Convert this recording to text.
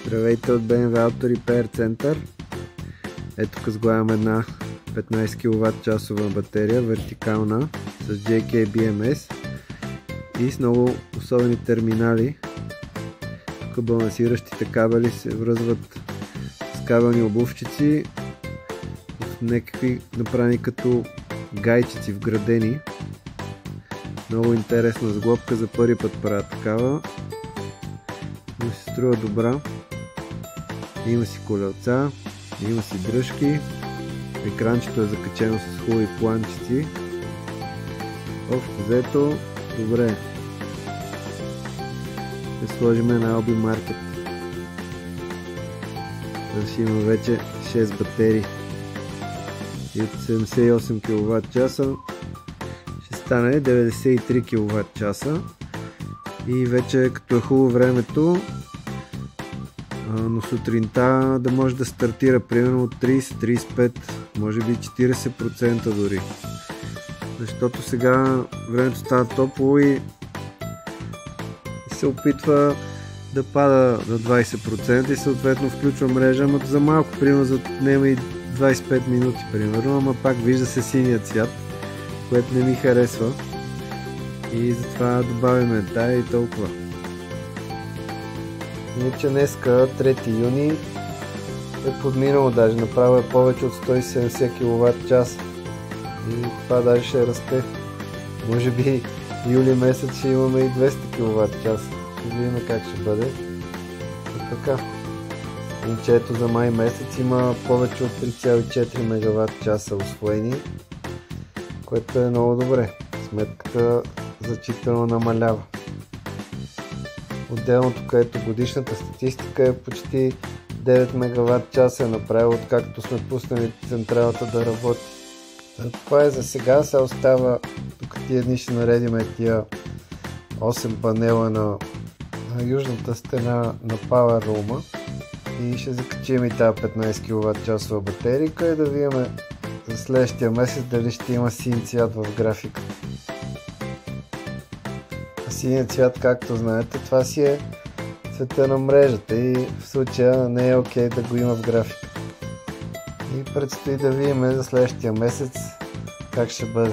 Здравейте от BMW Auto Repair Center. Ето сглавям една 15 кВт часова батерия, вертикална, с JK BMS и с много особени терминали. Тук балансиращите кабели се връзват с кабелни обувчици в някакви направени като гайчици вградени. Много интересна сглобка, за първи път правя такава, но се струва добра. Има си колелца, има си дръжки, екранчето е закачено с хубави планчици. Общо взето, добре. Ще сложим на Albi Market. Ще има вече 6 батерии и от 78 кВт часа ще стане 93 кВт часа. И вече като е хубаво времето, но сутринта да може да стартира примерно от 30-35, може би 40% дори. Защото сега времето става топло и се опитва да пада на 20% и съответно включва мрежа, ама за малко, примерно за днема и 25 минути, примерно, ама пак вижда се синият цвят, което не ми харесва. И затова добавяме тая и толкова. Иначе днеска, 3 юни, е подминало, даже направо е повече от 170 кВт часа. И това даже ще расте. Може би юли месец ще имаме и 200 кВт часа. Ще видим как ще бъде. И така. Иначе ето за май месец има повече от 3,4 МВт часа усвоени, което е много добре. Сметката значително намалява. Отделно тук ето годишната статистика е почти 9 МВт часа е направило, откакто сме пуснали централата да работи. Това е за сега. Сега остава, тук тия дни ще наредим тия 8 панела на южната стена на Power Room и ще закачим и тази 15 кВт часова батерийка и да видим за следващия месец дали ще има син цвят в графика. Синият цвят, както знаете, това си е цвета на мрежата и в случая не е окей да го има в графика. И предстои да видим за следващия месец как ще бъде.